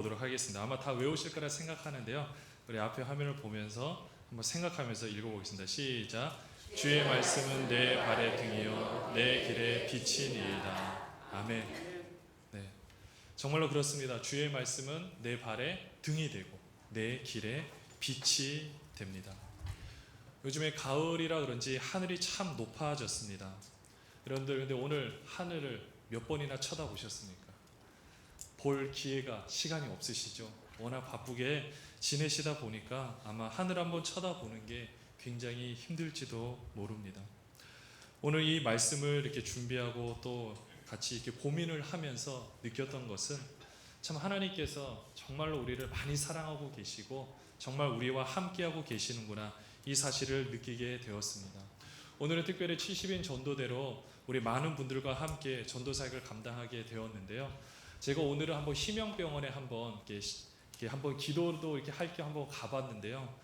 보도록 하겠습니다. 아마 다 외우실 거라 생각하는데요. 우리 앞에 화면을 보면서 한번 생각하면서 읽어보겠습니다. 시작. 주의 말씀은 내 발의 등이요 내 길의 빛이니이다. 아멘. 네, 정말로 그렇습니다. 주의 말씀은 내 발의 등이 되고 내 길의 빛이 됩니다. 요즘에 가을이라 그런지 하늘이 참 높아졌습니다. 여러분들 근데 오늘 하늘을 몇 번이나 쳐다보셨습니까? 볼 기회가 시간이 없으시죠? 워낙 바쁘게 지내시다 보니까 아마 하늘 한번 쳐다보는 게 굉장히 힘들지도 모릅니다. 오늘 이 말씀을 이렇게 준비하고 또 같이 이렇게 고민을 하면서 느꼈던 것은 참 하나님께서 정말로 우리를 많이 사랑하고 계시고 정말 우리와 함께하고 계시는구나, 이 사실을 느끼게 되었습니다. 오늘은 특별히 70인 전도대로 우리 많은 분들과 함께 전도 사역을 감당하게 되었는데요. 제가 오늘은 한번 희명병원에 한번 이렇게 한번 기도도 이렇게 할 겸 한번 가봤는데요.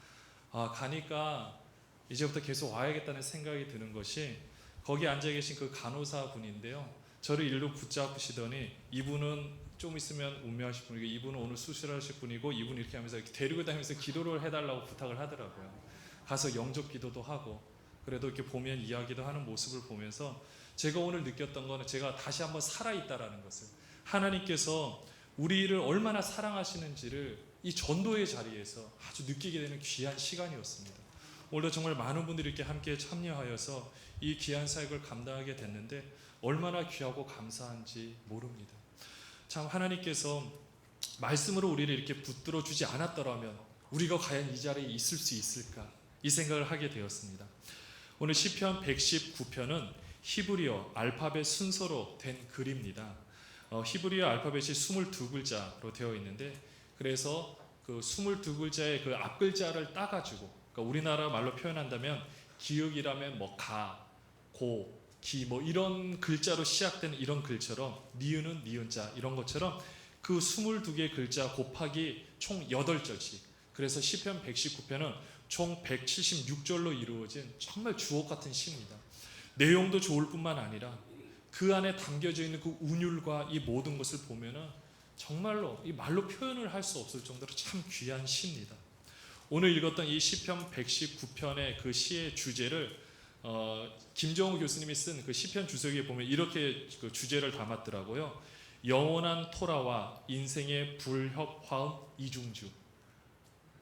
가니까 이제부터 계속 와야겠다는 생각이 드는 것이, 거기 앉아 계신 그 간호사 분인데요. 저를 일로 붙잡으시더니 이분은 좀 있으면 운명하실 분이고 이분은 오늘 수술하실 분이고 이분 이렇게 하면서 이렇게 데리고 다니면서 기도를 해달라고 부탁을 하더라고요. 가서 영접 기도도 하고 그래도 이렇게 보면 이야기도 하는 모습을 보면서 제가 오늘 느꼈던 거는 제가 다시 한번 살아있다라는 것을, 하나님께서 우리를 얼마나 사랑하시는지를 이 전도의 자리에서 아주 느끼게 되는 귀한 시간이었습니다. 오늘도 정말 많은 분들이 이렇게 함께 참여하여서 이 귀한 사역을 감당하게 됐는데 얼마나 귀하고 감사한지 모릅니다. 참 하나님께서 말씀으로 우리를 이렇게 붙들어 주지 않았더라면 우리가 과연 이 자리에 있을 수 있을까, 이 생각을 하게 되었습니다. 오늘 시편 119편은 히브리어 알파벳 순서로 된 글입니다. 히브리어 알파벳이 22글자로 되어 있는데, 그래서 그 22글자의 그 앞글자를 따가지고, 그러니까 우리나라 말로 표현한다면 기역이라면 뭐 가, 고, 기 뭐 이런 글자로 시작되는 이런 글처럼, 니은은 니은자 이런 것처럼 그 22개의 글자 곱하기 총 8절씩, 그래서 시편 119편은 총 176절로 이루어진 정말 주옥 같은 시입니다. 내용도 좋을 뿐만 아니라 그 안에 담겨져 있는 그 운율과 이 모든 것을 보면은 정말로 이 말로 표현을 할 수 없을 정도로 참 귀한 시입니다. 오늘 읽었던 이 시편 119편의 그 시의 주제를 김정우 교수님이 쓴 그 시편 주석에 보면 이렇게 그 주제를 담았더라고요. 영원한 토라와 인생의 불협화음 이중주.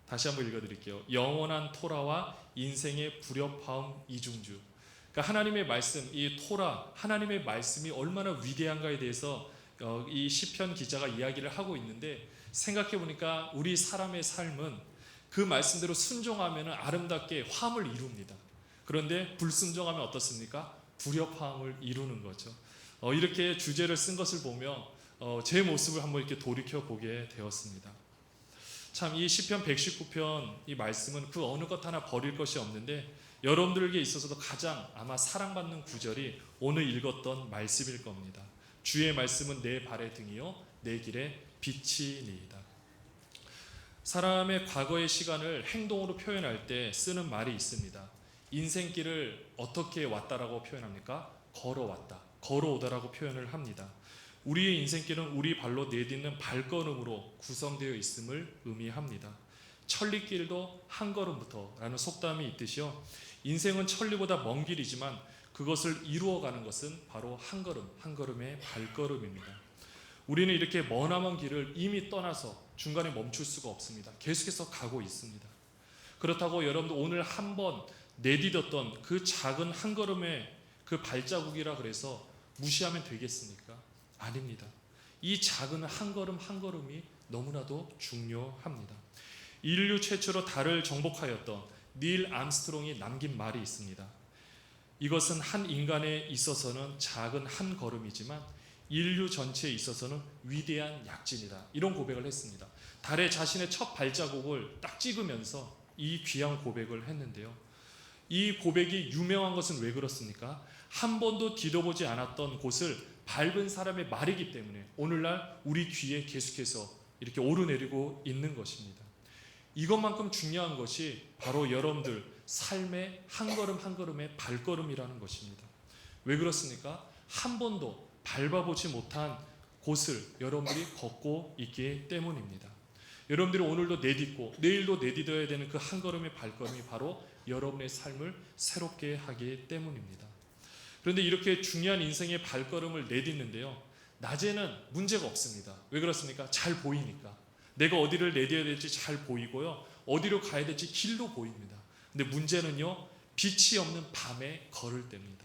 다시 한번 읽어드릴게요. 영원한 토라와 인생의 불협화음 이중주. 그러니까 하나님의 말씀, 이 토라, 하나님의 말씀이 얼마나 위대한가에 대해서 이 시편 기자가 이야기를 하고 있는데, 생각해 보니까 우리 사람의 삶은 그 말씀대로 순종하면 아름답게 화음을 이룹니다. 그런데 불순종하면 어떻습니까? 불협화음을 이루는 거죠. 이렇게 주제를 쓴 것을 보며 제 모습을 한번 이렇게 돌이켜 보게 되었습니다. 참 이 시편 119편 이 말씀은 그 어느 것 하나 버릴 것이 없는데, 여러분들에게 있어서도 가장 아마 사랑받는 구절이 오늘 읽었던 말씀일 겁니다. 주의 말씀은 내 발의 등이요 내 길의 빛이니이다. 사람의 과거의 시간을 행동으로 표현할 때 쓰는 말이 있습니다. 인생길을 어떻게 왔다라고 표현합니까? 걸어왔다, 걸어오다라고 표현을 합니다. 우리의 인생길은 우리 발로 내딛는 발걸음으로 구성되어 있음을 의미합니다. 천리길도 한 걸음부터 라는 속담이 있듯이요, 인생은 천리보다 먼 길이지만 그것을 이루어가는 것은 바로 한 걸음 한 걸음의 발걸음입니다. 우리는 이렇게 머나먼 길을 이미 떠나서 중간에 멈출 수가 없습니다. 계속해서 가고 있습니다. 그렇다고 여러분도 오늘 한번 내디뎠던 그 작은 한 걸음의 그 발자국이라 그래서 무시하면 되겠습니까? 아닙니다. 이 작은 한 걸음 한 걸음이 너무나도 중요합니다. 인류 최초로 달을 정복하였던 닐 암스트롱이 남긴 말이 있습니다. 이것은 한 인간에 있어서는 작은 한 걸음이지만 인류 전체에 있어서는 위대한 약진이다, 이런 고백을 했습니다. 달에 자신의 첫 발자국을 딱 찍으면서 이 귀한 고백을 했는데요. 이 고백이 유명한 것은 왜 그렇습니까? 한 번도 뒤져보지 않았던 곳을 밟은 사람의 말이기 때문에 오늘날 우리 귀에 계속해서 이렇게 오르내리고 있는 것입니다. 이것만큼 중요한 것이 바로 여러분들 삶의 한 걸음 한 걸음의 발걸음이라는 것입니다. 왜 그렇습니까? 한 번도 밟아보지 못한 곳을 여러분들이 걷고 있기 때문입니다. 여러분들이 오늘도 내딛고 내일도 내딛어야 되는 그 한 걸음의 발걸음이 바로 여러분의 삶을 새롭게 하기 때문입니다. 그런데 이렇게 중요한 인생의 발걸음을 내딛는데요, 낮에는 문제가 없습니다. 왜 그렇습니까? 잘 보이니까. 내가 어디를 내딛어야 될지 잘 보이고요, 어디로 가야 될지 길도 보입니다. 근데 문제는요, 빛이 없는 밤에 걸을 때입니다.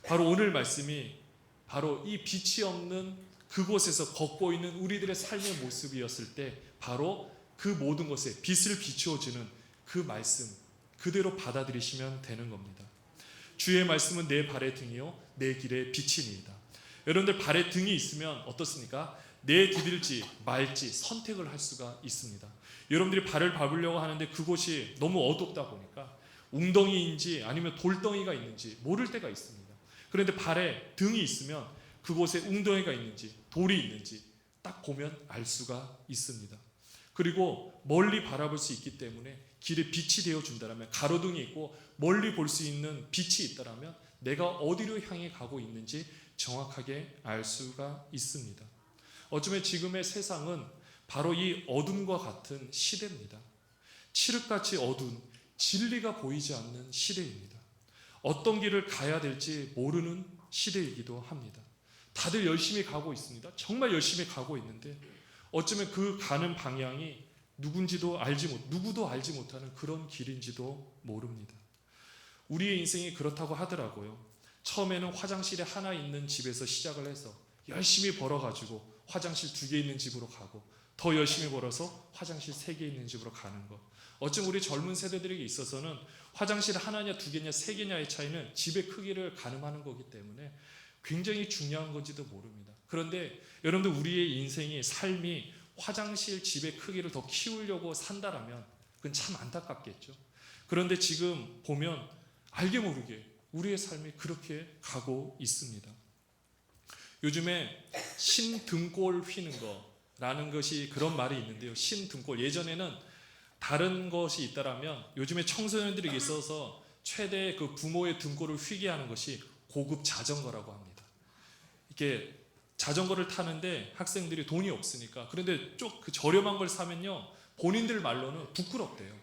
바로 오늘 말씀이 바로 이 빛이 없는 그곳에서 걷고 있는 우리들의 삶의 모습이었을 때 바로 그 모든 것에 빛을 비추어주는 그 말씀 그대로 받아들이시면 되는 겁니다. 주의 말씀은 내 발의 등이요 내 길의 빛이니이다. 여러분들 발에 등이 있으면 어떻습니까? 내디딜지 말지 선택을 할 수가 있습니다. 여러분들이 발을 밟으려고 하는데 그곳이 너무 어둡다 보니까 웅덩이인지 아니면 돌덩이가 있는지 모를 때가 있습니다. 그런데 발에 등이 있으면 그곳에 웅덩이가 있는지 돌이 있는지 딱 보면 알 수가 있습니다. 그리고 멀리 바라볼 수 있기 때문에 길에 빛이 되어준다면, 가로등이 있고 멀리 볼 수 있는 빛이 있다면 내가 어디로 향해 가고 있는지 정확하게 알 수가 있습니다. 어쩌면 지금의 세상은 바로 이 어둠과 같은 시대입니다. 칠흑같이 어두운, 진리가 보이지 않는 시대입니다. 어떤 길을 가야 될지 모르는 시대이기도 합니다. 다들 열심히 가고 있습니다. 정말 열심히 가고 있는데 어쩌면 그 가는 방향이 누구도 알지 못하는 그런 길인지도 모릅니다. 우리의 인생이 그렇다고 하더라고요. 처음에는 화장실에 하나 있는 집에서 시작을 해서 열심히 벌어가지고 화장실 2개 있는 집으로 가고, 더 열심히 벌어서 화장실 3개 있는 집으로 가는 것. 어쩜 우리 젊은 세대들에게 있어서는 화장실 하나냐 2개냐 3개냐의 차이는 집의 크기를 가늠하는 거기 때문에 굉장히 중요한 건지도 모릅니다. 그런데 여러분들, 우리의 인생이, 삶이 화장실 집의 크기를 더 키우려고 산다라면 그건 참 안타깝겠죠. 그런데 지금 보면 알게 모르게 우리의 삶이 그렇게 가고 있습니다. 요즘에 신등골 휘는 거라는 것이, 그런 말이 있는데요. 신등골, 예전에는 다른 것이 있다라면 요즘에 청소년들에게 있어서 최대 그 부모의 등골을 휘게 하는 것이 고급 자전거라고 합니다. 이렇게 자전거를 타는데 학생들이 돈이 없으니까, 그런데 좀 그 저렴한 걸 사면요 본인들 말로는 부끄럽대요.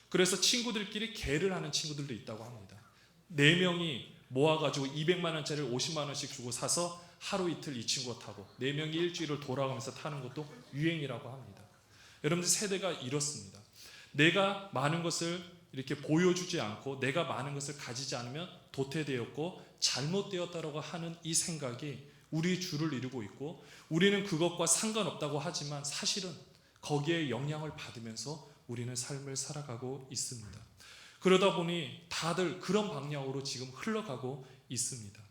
그래서 친구들끼리 개를 하는 친구들도 있다고 합니다. 4명이 모아가지고 200만 원짜리를 50만 원씩 주고 사서 하루 이틀 이 친구가 타고 4명이 일주일을 돌아가면서 타는 것도 유행이라고 합니다. 여러분들, 세대가 이렇습니다. 내가 많은 것을 이렇게 보여주지 않고 내가 많은 것을 가지지 않으면 도태되었고 잘못되었다라고 하는 이 생각이 우리 주를 이루고 있고, 우리는 그것과 상관없다고 하지만 사실은 거기에 영향을 받으면서 우리는 삶을 살아가고 있습니다. 그러다 보니 다들 그런 방향으로 지금 흘러가고 있습니다.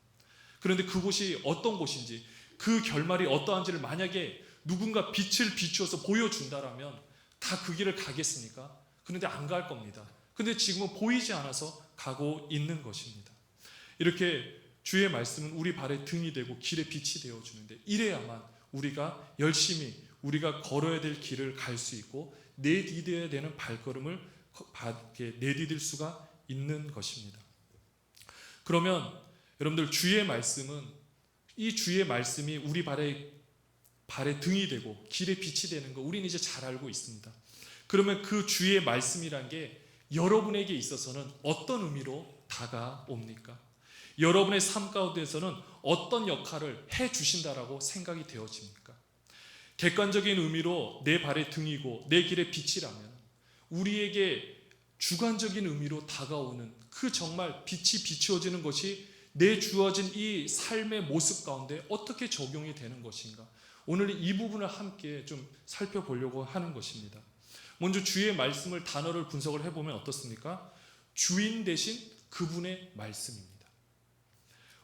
그런데 그곳이 어떤 곳인지, 그 결말이 어떠한지를 만약에 누군가 빛을 비추어서 보여준다라면 다 그 길을 가겠습니까? 그런데 안 갈 겁니다. 근데 지금은 보이지 않아서 가고 있는 것입니다. 이렇게 주의 말씀은 우리 발의 등이 되고 길의 빛이 되어주는데, 이래야만 우리가 열심히 우리가 걸어야 될 길을 갈 수 있고 내디뎌야 되는 발걸음을 내디딜 수가 있는 것입니다. 그러면 여러분들, 주의 말씀은, 이 주의 말씀이 우리 발의 등이 되고 길의 빛이 되는 거 우리는 이제 잘 알고 있습니다. 그러면 그 주의 말씀이란 게 여러분에게 있어서는 어떤 의미로 다가옵니까? 여러분의 삶 가운데서는 어떤 역할을 해주신다라고 생각이 되어집니까? 객관적인 의미로 내 발의 등이고 내 길의 빛이라면, 우리에게 주관적인 의미로 다가오는 그 정말 빛이 비추어지는 것이 내 주어진 이 삶의 모습 가운데 어떻게 적용이 되는 것인가, 오늘 이 부분을 함께 좀 살펴보려고 하는 것입니다. 먼저 주의 말씀을 단어를 분석을 해보면 어떻습니까? 주인 대신 그분의 말씀입니다.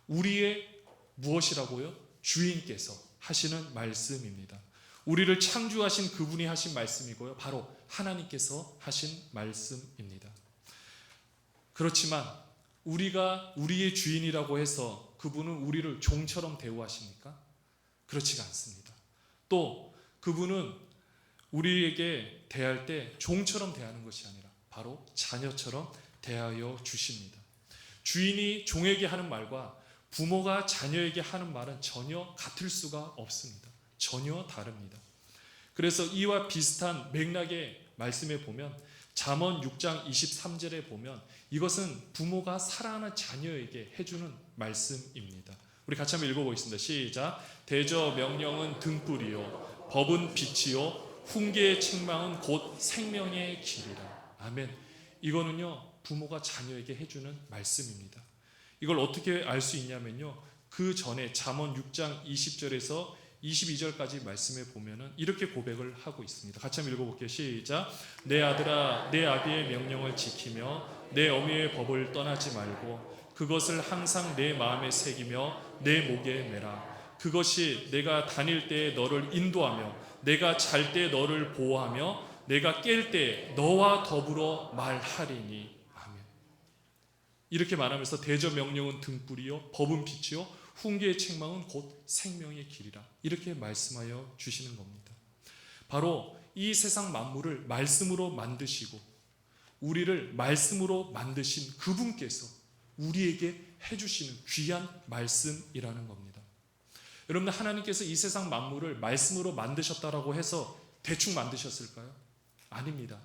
우리의 무엇이라고요? 주인께서 하시는 말씀입니다. 우리를 창조하신 그분이 하신 말씀이고요, 바로 하나님께서 하신 말씀입니다. 그렇지만 우리가 우리의 주인이라고 해서 그분은 우리를 종처럼 대우하십니까? 그렇지가 않습니다. 또 그분은 우리에게 대할 때 종처럼 대하는 것이 아니라 바로 자녀처럼 대하여 주십니다. 주인이 종에게 하는 말과 부모가 자녀에게 하는 말은 전혀 같을 수가 없습니다. 전혀 다릅니다. 그래서 이와 비슷한 맥락의 말씀에 보면 잠언 6장 23절에 보면 이것은 부모가 사랑하는 자녀에게 해주는 말씀입니다. 우리 같이 한번 읽어보겠습니다. 시작. 대저 명령은 등불이요 법은 빛이요 훈계의 책망은 곧 생명의 길이라. 아멘. 이거는요 부모가 자녀에게 해주는 말씀입니다. 이걸 어떻게 알 수 있냐면요, 그 전에 잠언 6장 20절에서 22절까지 말씀에 보면은 이렇게 고백을 하고 있습니다. 같이 한번 읽어볼게요. 시작. 내 아들아 내 아비의 명령을 지키며 내 어미의 법을 떠나지 말고 그것을 항상 내 마음에 새기며 내 목에 매라. 그것이 내가 다닐 때에 너를 인도하며 내가 잘 때 너를 보호하며 내가 깰 때 너와 더불어 말하리니. 아멘. 이렇게 말하면서 대저 명령은 등불이요 법은 빛이요 훈계의 책망은 곧 생명의 길이라, 이렇게 말씀하여 주시는 겁니다. 바로 이 세상 만물을 말씀으로 만드시고 우리를 말씀으로 만드신 그분께서 우리에게 해주시는 귀한 말씀이라는 겁니다. 여러분들, 하나님께서 이 세상 만물을 말씀으로 만드셨다라고 해서 대충 만드셨을까요? 아닙니다.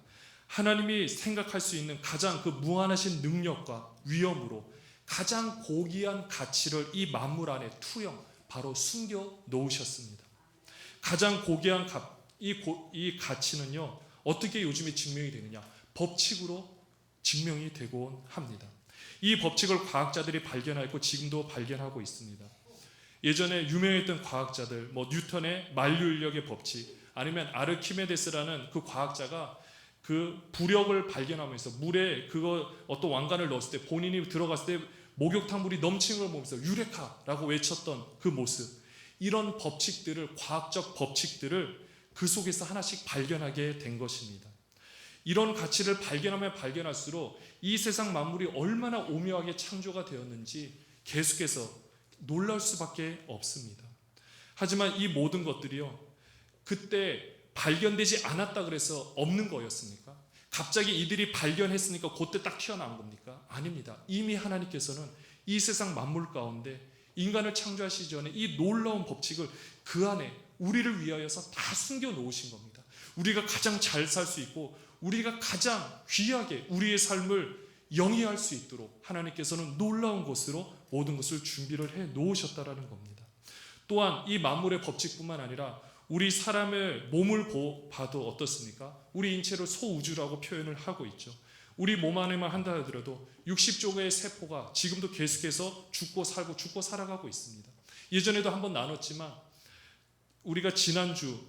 하나님이 생각할 수 있는 가장 그 무한하신 능력과 위엄으로 가장 고귀한 가치를 이 만물 안에 투영, 바로 숨겨 놓으셨습니다. 가장 고귀한 이 가치는요 어떻게 요즘에 증명이 되느냐? 법칙으로 증명이 되곤 합니다. 이 법칙을 과학자들이 발견하고 지금도 발견하고 있습니다. 예전에 유명했던 과학자들, 뉴턴의 만류인력의 법칙, 아니면 아르키메데스라는 그 과학자가 그 부력을 발견하면서 물에 어떤 왕관을 넣었을 때 본인이 들어갔을 때 목욕탕 물이 넘치는 걸 보면서 유레카라고 외쳤던 그 모습, 이런 법칙들을, 과학적 법칙들을 그 속에서 하나씩 발견하게 된 것입니다. 이런 가치를 발견하면 발견할수록 이 세상 만물이 얼마나 오묘하게 창조가 되었는지 계속해서 놀랄 수밖에 없습니다. 하지만 이 모든 것들이요 그때 발견되지 않았다 그래서 없는 거였습니까? 갑자기 이들이 발견했으니까 그때 딱 튀어나온 겁니까? 아닙니다. 이미 하나님께서는 이 세상 만물 가운데 인간을 창조하시기 전에 이 놀라운 법칙을 그 안에 우리를 위하여서 다 숨겨 놓으신 겁니다. 우리가 가장 잘 살 수 있고 우리가 가장 귀하게 우리의 삶을 영위할 수 있도록 하나님께서는 놀라운 것으로 모든 것을 준비를 해 놓으셨다라는 겁니다. 또한 이 만물의 법칙뿐만 아니라 우리 사람의 몸을 봐도 어떻습니까? 우리 인체를 소우주라고 표현을 하고 있죠. 우리 몸 안에만 한다 하더라도 60조개의 세포가 지금도 계속해서 죽고 살고 죽고 살아가고 있습니다. 예전에도 한번 나눴지만 우리가 지난주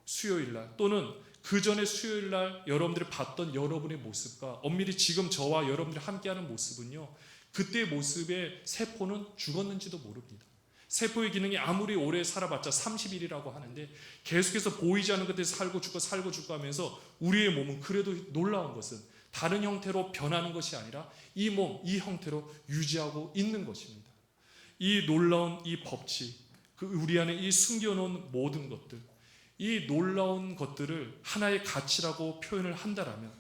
수요일날 또는 그 전에 수요일날 여러분들이 봤던 여러분의 모습과 엄밀히 지금 저와 여러분들이 함께하는 모습은요 그때의 모습의 세포는 죽었는지도 모릅니다. 세포의 기능이 아무리 오래 살아봤자 30일이라고 하는데 계속해서 보이지 않는 것들이 살고 죽고 하면서 우리의 몸은 그래도 놀라운 것은 다른 형태로 변하는 것이 아니라 이 몸, 이 형태로 유지하고 있는 것입니다. 이 놀라운 이 법칙, 우리 안에 이 숨겨놓은 모든 것들, 이 놀라운 것들을 하나의 가치라고 표현을 한다라면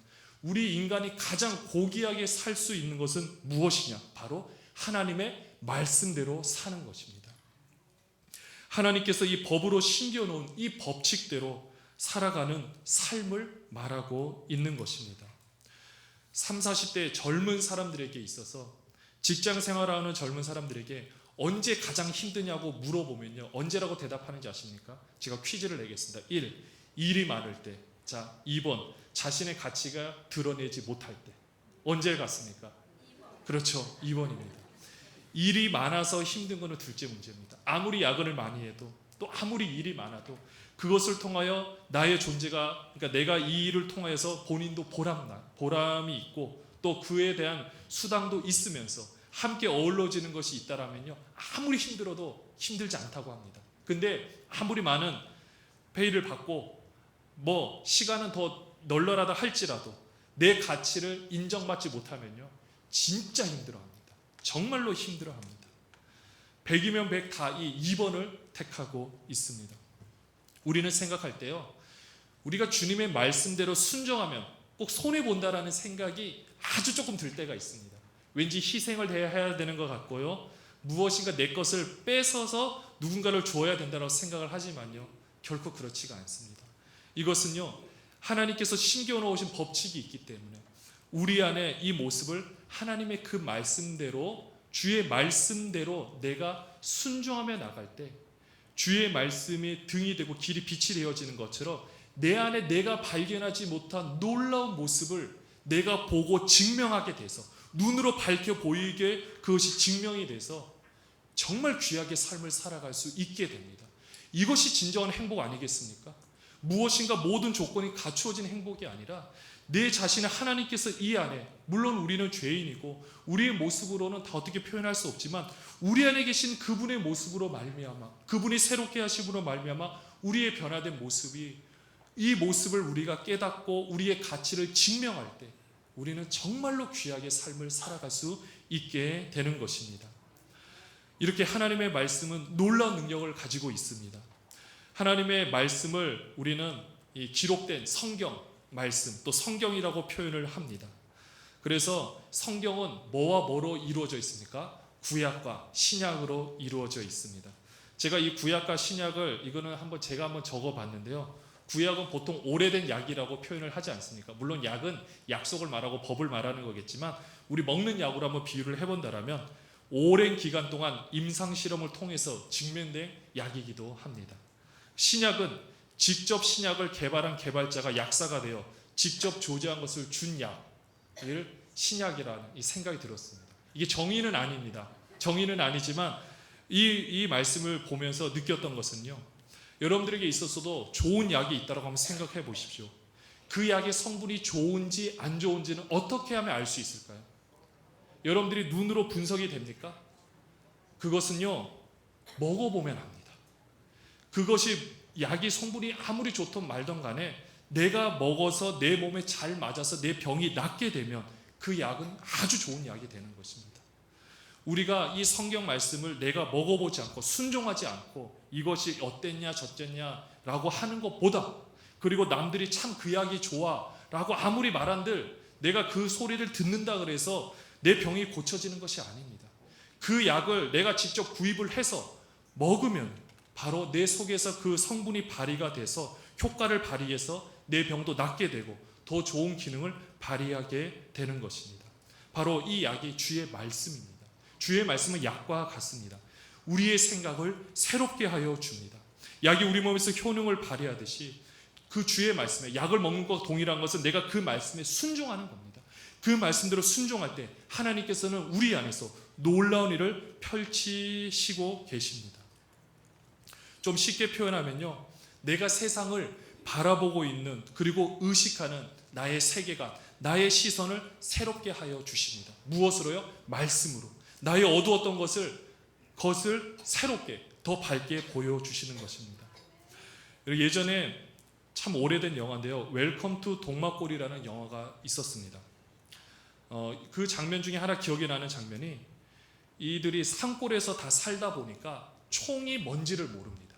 우리 인간이 가장 고귀하게 살 수 있는 것은 무엇이냐? 바로 하나님의 말씀대로 사는 것입니다. 하나님께서 이 법으로 심겨놓은 이 법칙대로 살아가는 삶을 말하고 있는 것입니다. 30, 40대 젊은 사람들에게 있어서 직장 생활하는 젊은 사람들에게 언제 가장 힘드냐고 물어보면요 언제라고 대답하는지 아십니까? 제가 퀴즈를 내겠습니다. 1. 일이 많을 때. 자, 2번 자신의 가치가 드러내지 못할 때. 언제 갔습니까? 2번. 그렇죠, 2번입니다. 일이 많아서 힘든 것은 둘째 문제입니다. 아무리 야근을 많이 해도 또 아무리 일이 많아도 그것을 통하여 나의 존재가, 그러니까 내가 이 일을 통하여서 본인도 보람이 있고 또 그에 대한 수당도 있으면서 함께 어우러지는 것이 있다라면요 아무리 힘들어도 힘들지 않다고 합니다. 근데 아무리 많은 페이를 받고 시간은 더 널널하다 할지라도 내 가치를 인정받지 못하면요 진짜 힘들어합니다. 정말로 힘들어합니다. 100이면 100 다 이 2번을 택하고 있습니다. 우리는 생각할 때요 우리가 주님의 말씀대로 순종하면 꼭 손해본다라는 생각이 아주 조금 들 때가 있습니다. 왠지 희생을 해야 되는 것 같고요 무엇인가 내 것을 뺏어서 누군가를 줘야 된다고 생각을 하지만요 결코 그렇지가 않습니다. 이것은요, 하나님께서 심겨 놓으신 법칙이 있기 때문에 우리 안에 이 모습을 하나님의 그 말씀대로, 주의 말씀대로 내가 순종하며 나갈 때 주의 말씀이 등이 되고 길이 빛이 되어지는 것처럼 내 안에 내가 발견하지 못한 놀라운 모습을 내가 보고 증명하게 돼서, 눈으로 밝혀 보이게 그것이 증명이 돼서 정말 귀하게 삶을 살아갈 수 있게 됩니다. 이것이 진정한 행복 아니겠습니까? 무엇인가 모든 조건이 갖추어진 행복이 아니라 내 자신을 하나님께서 이 안에, 물론 우리는 죄인이고 우리의 모습으로는 다 어떻게 표현할 수 없지만 우리 안에 계신 그분의 모습으로 말미암아, 그분이 새롭게 하심으로 말미암아 우리의 변화된 모습이, 이 모습을 우리가 깨닫고 우리의 가치를 증명할 때 우리는 정말로 귀하게 삶을 살아갈 수 있게 되는 것입니다. 이렇게 하나님의 말씀은 놀라운 능력을 가지고 있습니다. 하나님의 말씀을 우리는 이 기록된 성경 말씀, 또 성경이라고 표현을 합니다. 그래서 성경은 뭐와 뭐로 이루어져 있습니까? 구약과 신약으로 이루어져 있습니다. 제가 이 구약과 신약을 이거는 제가 한번 적어봤는데요. 구약은 보통 오래된 약이라고 표현을 하지 않습니까? 물론 약은 약속을 말하고 법을 말하는 거겠지만 우리 먹는 약으로 한번 비유를 해본다면 오랜 기간 동안 임상 실험을 통해서 증명된 약이기도 합니다. 신약은 직접 신약을 개발한 개발자가 약사가 되어 직접 조제한 것을 준 약을 신약이라는 이 생각이 들었습니다. 이게 정의는 아닙니다. 정의는 아니지만 이 말씀을 보면서 느꼈던 것은요, 여러분들에게 있어서도 좋은 약이 있다고 한번 생각해 보십시오. 그 약의 성분이 좋은지 안 좋은지는 어떻게 하면 알 수 있을까요? 여러분들이 눈으로 분석이 됩니까? 그것은요, 먹어보면 압니다. 그것이 약이 성분이 아무리 좋든 말든 간에 내가 먹어서 내 몸에 잘 맞아서 내 병이 낫게 되면 그 약은 아주 좋은 약이 되는 것입니다. 우리가 이 성경 말씀을 내가 먹어보지 않고 순종하지 않고 이것이 어땠냐 저쨌냐 라고 하는 것보다, 그리고 남들이 참 그 약이 좋아 라고 아무리 말한들 내가 그 소리를 듣는다 그래서 내 병이 고쳐지는 것이 아닙니다. 그 약을 내가 직접 구입을 해서 먹으면 바로 내 속에서 그 성분이 발휘가 돼서 효과를 발휘해서 내 병도 낫게 되고 더 좋은 기능을 발휘하게 되는 것입니다. 바로 이 약이 주의 말씀입니다. 주의 말씀은 약과 같습니다. 우리의 생각을 새롭게 하여 줍니다. 약이 우리 몸에서 효능을 발휘하듯이 그 주의 말씀에, 약을 먹는 것과 동일한 것은 내가 그 말씀에 순종하는 겁니다. 그 말씀대로 순종할 때 하나님께서는 우리 안에서 놀라운 일을 펼치시고 계십니다. 좀 쉽게 표현하면요, 내가 세상을 바라보고 있는, 그리고 의식하는 나의 세계관, 나의 시선을 새롭게 하여 주십니다. 무엇으로요? 말씀으로. 나의 어두웠던 것을 새롭게 더 밝게 보여주시는 것입니다. 예전에 참 오래된 영화인데요, 웰컴 투 동막골이라는 영화가 있었습니다. 그 장면 중에 하나 기억이 나는 장면이, 이들이 산골에서 다 살다 보니까 총이 뭔지를 모릅니다.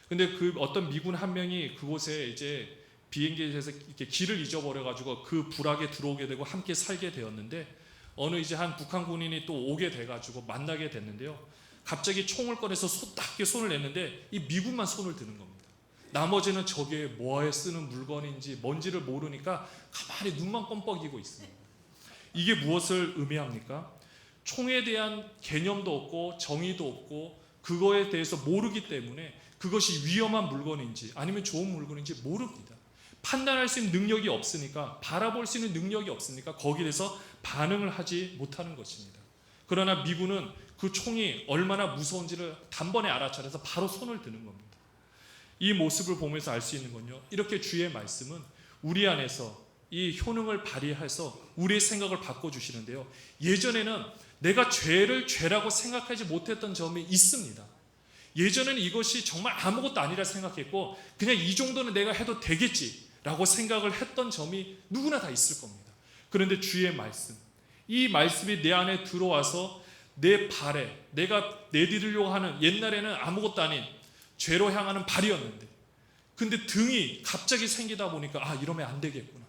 근데 그 어떤 미군 한 명이 그곳에 이제 비행기에서 이렇게 길을 잊어버려가지고 그 부락에 들어오게 되고 함께 살게 되었는데, 어느 이제 한 북한 군인이 또 오게 돼가지고 만나게 됐는데요, 갑자기 총을 꺼내서 딱게 손을 냈는데 이 미군만 손을 드는 겁니다. 나머지는 저게 뭐에 쓰는 물건인지 뭔지를 모르니까 가만히 눈만 껌뻑이고 있습니다. 이게 무엇을 의미합니까? 총에 대한 개념도 없고 정의도 없고 그거에 대해서 모르기 때문에 그것이 위험한 물건인지 아니면 좋은 물건인지 모릅니다. 판단할 수 있는 능력이 없으니까, 바라볼 수 있는 능력이 없으니까 거기에 대해서 반응을 하지 못하는 것입니다. 그러나 미군은 그 총이 얼마나 무서운지를 단번에 알아차려서 바로 손을 드는 겁니다. 이 모습을 보면서 알 수 있는 건요, 이렇게 주의 말씀은 우리 안에서 이 효능을 발휘해서 우리의 생각을 바꿔주시는데요, 예전에는 내가 죄를 죄라고 생각하지 못했던 점이 있습니다. 예전에는 이것이 정말 아무것도 아니라 생각했고 그냥 이 정도는 내가 해도 되겠지라고 생각을 했던 점이 누구나 다 있을 겁니다. 그런데 주의 말씀, 이 말씀이 내 안에 들어와서 내 발에, 내가 내디디려고 하는, 옛날에는 아무것도 아닌 죄로 향하는 발이었는데, 근데 등이 갑자기 생기다 보니까 아, 이러면 안 되겠구나.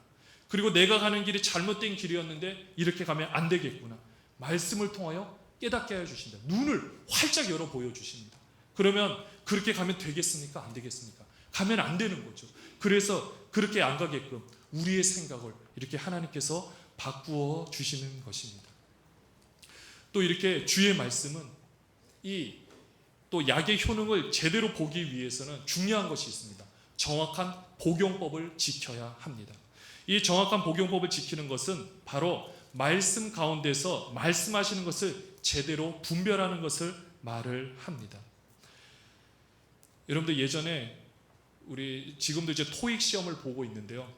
그리고 내가 가는 길이 잘못된 길이었는데 이렇게 가면 안 되겠구나. 말씀을 통하여 깨닫게 하여 주신다. 눈을 활짝 열어 보여주십니다. 그러면 그렇게 가면 되겠습니까? 안 되겠습니까? 가면 안 되는 거죠. 그래서 그렇게 안 가게끔 우리의 생각을 이렇게 하나님께서 바꾸어 주시는 것입니다. 또 이렇게 주의 말씀은 또 약의 효능을 제대로 보기 위해서는 중요한 것이 있습니다. 정확한 복용법을 지켜야 합니다. 이 정확한 복용법을 지키는 것은 바로 말씀 가운데서 말씀하시는 것을 제대로 분별하는 것을 말을 합니다. 여러분들 예전에 우리 지금도 이제 토익 시험을 보고 있는데요.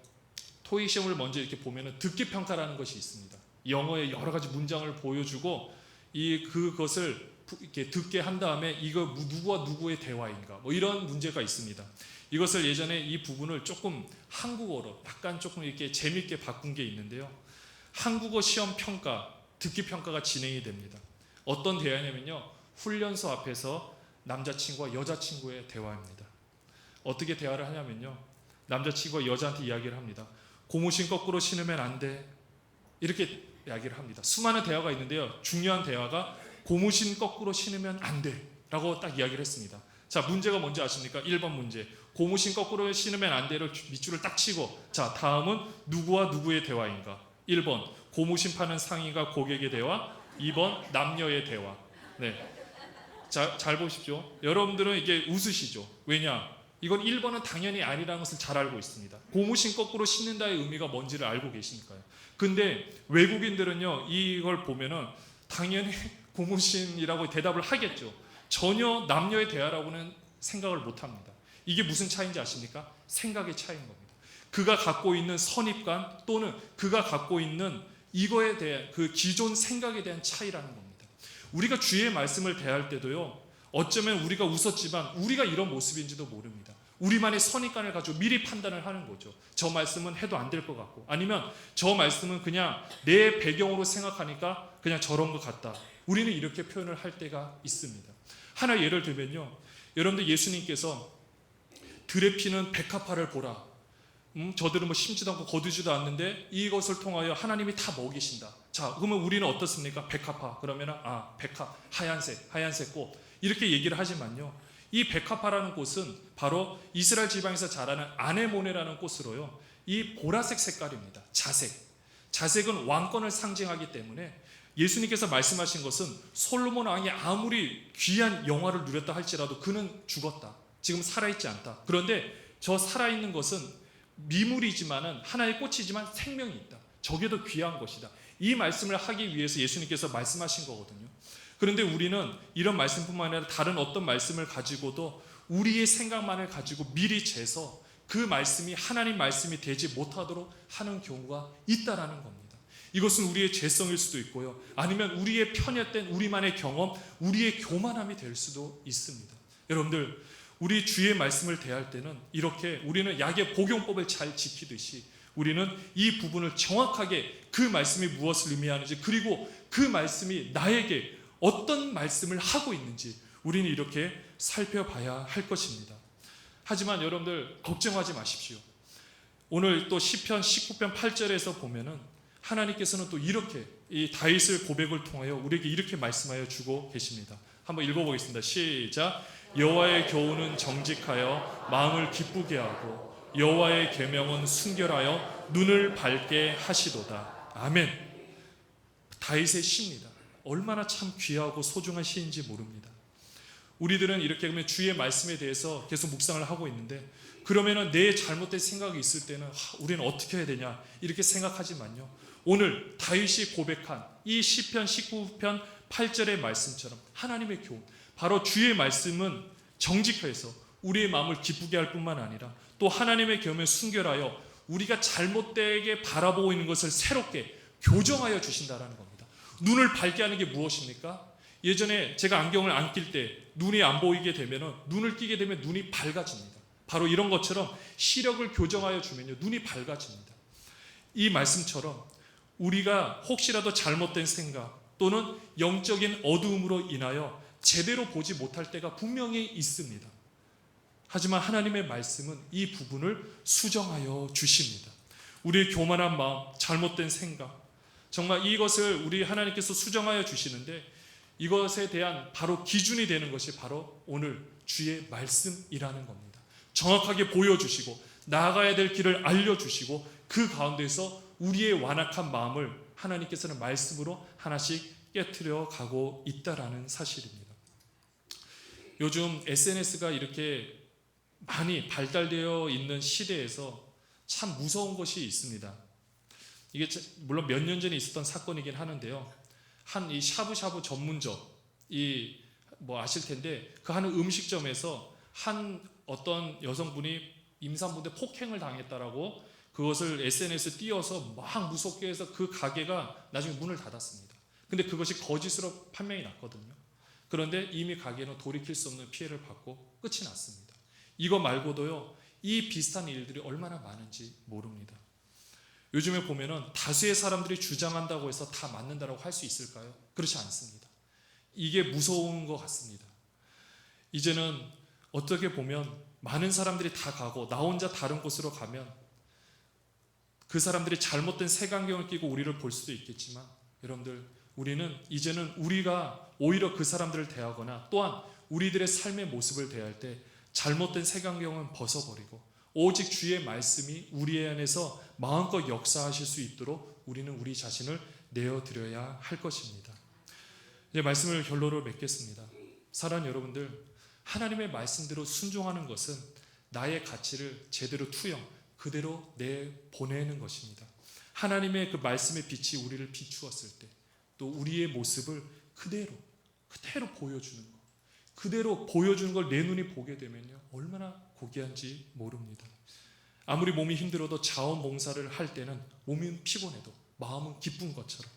토익 시험을 먼저 이렇게 보면은 듣기 평가라는 것이 있습니다. 영어의 여러 가지 문장을 보여주고 그것을 이렇게 듣게 한 다음에 이거 누구와 누구의 대화인가 뭐 이런 문제가 있습니다. 이것을 예전에 이 부분을 조금 한국어로 약간 조금 이렇게 재밌게 바꾼 게 있는데요. 한국어 시험 평가, 듣기 평가가 진행이 됩니다. 어떤 대화냐면요. 훈련소 앞에서 남자친구와 여자친구의 대화입니다. 어떻게 대화를 하냐면요. 남자친구가 여자한테 이야기를 합니다. 고무신 거꾸로 신으면 안 돼. 이렇게 이야기를 합니다. 수많은 대화가 있는데요. 중요한 대화가 고무신 거꾸로 신으면 안 돼. 라고 딱 이야기를 했습니다. 자, 문제가 뭔지 아십니까? 1번 문제. 고무신 거꾸로 신으면 안 돼를 밑줄을 딱 치고, 자, 다음은 누구와 누구의 대화인가? 1번 고무신 파는 상인과 고객의 대화. 2번 남녀의 대화. 네. 자, 잘 보십시오. 여러분들은 이게 웃으시죠? 왜냐? 이건 1번은 당연히 아니라는 것을 잘 알고 있습니다. 고무신 거꾸로 신는다의 의미가 뭔지를 알고 계시니까요. 근데 외국인들은요, 이걸 보면은 당연히 고무신이라고 대답을 하겠죠. 전혀 남녀의 대화라고는 생각을 못 합니다. 이게 무슨 차이인지 아십니까? 생각의 차이인 겁니다. 그가 갖고 있는 선입관 또는 그가 갖고 있는 이거에 대한 그 기존 생각에 대한 차이라는 겁니다. 우리가 주의 말씀을 대할 때도요, 어쩌면 우리가 웃었지만 우리가 이런 모습인지도 모릅니다. 우리만의 선입관을 가지고 미리 판단을 하는 거죠. 저 말씀은 해도 안 될 것 같고, 아니면 저 말씀은 그냥 내 배경으로 생각하니까 그냥 저런 것 같다. 우리는 이렇게 표현을 할 때가 있습니다. 하나 예를 들면요, 여러분들 예수님께서 들에 피는 백합화를 보라. 저들은 뭐 심지도 않고 거두지도 않는데 이것을 통하여 하나님이 다 먹이신다. 자, 그러면 우리는 어떻습니까? 백합화. 그러면 백합, 하얀색 꽃. 이렇게 얘기를 하지만요, 이 백합화라는 꽃은 바로 이스라엘 지방에서 자라는 아네모네라는 꽃으로요, 이 보라색 색깔입니다. 자색은 왕권을 상징하기 때문에 예수님께서 말씀하신 것은 솔로몬 왕이 아무리 귀한 영화를 누렸다 할지라도 그는 죽었다. 지금 살아있지 않다. 그런데 저 살아있는 것은 미물이지만은 하나의 꽃이지만 생명이 있다. 저게 더 귀한 것이다. 이 말씀을 하기 위해서 예수님께서 말씀하신 거거든요. 그런데 우리는 이런 말씀뿐만 아니라 다른 어떤 말씀을 가지고도 우리의 생각만을 가지고 미리 재서 그 말씀이 하나님 말씀이 되지 못하도록 하는 경우가 있다라는 겁니다. 이것은 우리의 죄성일 수도 있고요, 아니면 우리의 편협된 우리만의 경험, 우리의 교만함이 될 수도 있습니다. 여러분들, 우리 주의 말씀을 대할 때는 이렇게 우리는 약의 복용법을 잘 지키듯이 우리는 이 부분을 정확하게 그 말씀이 무엇을 의미하는지, 그리고 그 말씀이 나에게 어떤 말씀을 하고 있는지 우리는 이렇게 살펴봐야 할 것입니다. 하지만 여러분들 걱정하지 마십시오. 오늘 또 시편 19편 8절에서 보면은 하나님께서는 또 이렇게 이 다윗의 고백을 통하여 우리에게 이렇게 말씀하여 주고 계십니다. 한번 읽어보겠습니다. 시작. 여호와의 교훈은 정직하여 마음을 기쁘게 하고 여호와의 계명은 순결하여 눈을 밝게 하시도다. 아멘. 다윗의 시입니다. 얼마나 참 귀하고 소중한 시인지 모릅니다. 우리들은 이렇게 보면 주의 말씀에 대해서 계속 묵상을 하고 있는데, 그러면은 내 잘못된 생각이 있을 때는 우리는 어떻게 해야 되냐 이렇게 생각하지만요, 오늘 다윗이 고백한 이 시편 19편 8절의 말씀처럼 하나님의 교훈, 바로 주의 말씀은 정직해서 우리의 마음을 기쁘게 할 뿐만 아니라 또 하나님의 계명을 순결하여 우리가 잘못되게 바라보고 있는 것을 새롭게 교정하여 주신다라는 겁니다. 눈을 밝게 하는 게 무엇입니까? 예전에 제가 안경을 안 낄 때 눈이 안 보이게 되면, 눈을 끼게 되면 눈이 밝아집니다. 바로 이런 것처럼 시력을 교정하여 주면요, 눈이 밝아집니다. 이 말씀처럼 우리가 혹시라도 잘못된 생각 또는 영적인 어두움으로 인하여 제대로 보지 못할 때가 분명히 있습니다. 하지만 하나님의 말씀은 이 부분을 수정하여 주십니다. 우리의 교만한 마음, 잘못된 생각, 정말 이것을 우리 하나님께서 수정하여 주시는데, 이것에 대한 바로 기준이 되는 것이 바로 오늘 주의 말씀이라는 겁니다. 정확하게 보여주시고 나아가야 될 길을 알려주시고 그 가운데서 우리의 완악한 마음을 하나님께서는 말씀으로 하나씩 깨트려 가고 있다라는 사실입니다. 요즘 SNS가 이렇게 많이 발달되어 있는 시대에서 참 무서운 것이 있습니다. 이게 물론 몇 년 전에 있었던 사건이긴 하는데요. 한 이 샤브샤브 전문점, 뭐 아실 텐데 그 한 음식점에서 한 어떤 여성분이 임산부인데 폭행을 당했다라고 그것을 SNS에 띄워서 막 무섭게 해서 그 가게가 나중에 문을 닫았습니다. 근데 그것이 거짓으로 판명이 났거든요. 그런데 이미 가게는 돌이킬 수 없는 피해를 받고 끝이 났습니다. 이거 말고도요, 이 비슷한 일들이 얼마나 많은지 모릅니다. 요즘에 보면은 다수의 사람들이 주장한다고 해서 다 맞는다라고 할 수 있을까요? 그렇지 않습니다. 이게 무서운 것 같습니다. 이제는 어떻게 보면 많은 사람들이 다 가고 나 혼자 다른 곳으로 가면 그 사람들이 잘못된 색안경을 끼고 우리를 볼 수도 있겠지만, 여러분들, 우리는 이제는 우리가 오히려 그 사람들을 대하거나 또한 우리들의 삶의 모습을 대할 때 잘못된 색안경은 벗어버리고 오직 주의 말씀이 우리 안에서 마음껏 역사하실 수 있도록 우리는 우리 자신을 내어드려야 할 것입니다. 이제 말씀을 결론으로 맺겠습니다. 사랑하는 여러분들, 하나님의 말씀대로 순종하는 것은 나의 가치를 제대로 투영, 그대로 내보내는 것입니다. 하나님의 그 말씀의 빛이 우리를 비추었을 때 또 우리의 모습을 그대로 보여주는 것, 그대로 보여주는 걸 내 눈이 보게 되면요, 얼마나 고귀한지 모릅니다. 아무리 몸이 힘들어도 자원봉사를 할 때는 몸은 피곤해도 마음은 기쁜 것처럼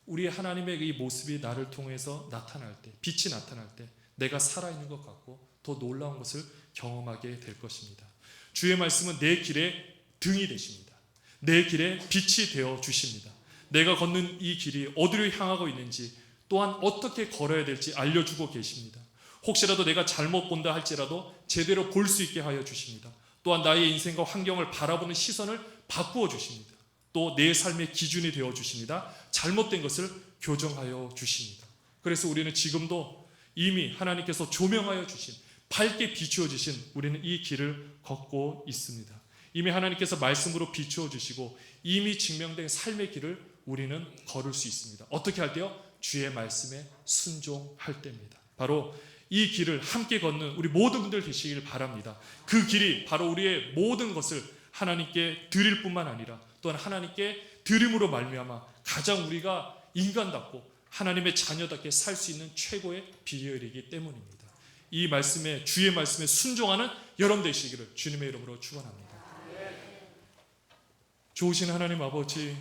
우리 하나님의 이 모습이 나를 통해서 나타날 때, 빛이 나타날 때 내가 살아있는 것 같고 더 놀라운 것을 경험하게 될 것입니다. 주의 말씀은 내 길에 등이 되십니다. 내 길에 빛이 되어 주십니다. 내가 걷는 이 길이 어디로 향하고 있는지 또한 어떻게 걸어야 될지 알려주고 계십니다. 혹시라도 내가 잘못 본다 할지라도 제대로 볼 수 있게 하여 주십니다. 또한 나의 인생과 환경을 바라보는 시선을 바꾸어 주십니다. 또 내 삶의 기준이 되어 주십니다. 잘못된 것을 교정하여 주십니다. 그래서 우리는 지금도 이미 하나님께서 조명하여 주신, 밝게 비추어 주신 우리는 이 길을 걷고 있습니다. 이미 하나님께서 말씀으로 비추어 주시고 이미 증명된 삶의 길을 우리는 걸을 수 있습니다. 어떻게 할 때요? 주의 말씀에 순종할 때입니다. 바로 이 길을 함께 걷는 우리 모든 분들 되시길 바랍니다. 그 길이 바로 우리의 모든 것을 하나님께 드릴 뿐만 아니라 또한 하나님께 드림으로 말미암아 가장 우리가 인간답고 하나님의 자녀답게 살 수 있는 최고의 비결이기 때문입니다. 이 말씀에, 주의 말씀에 순종하는 여러분 되시기를 주님의 이름으로 축원합니다. 좋으신 하나님 아버지,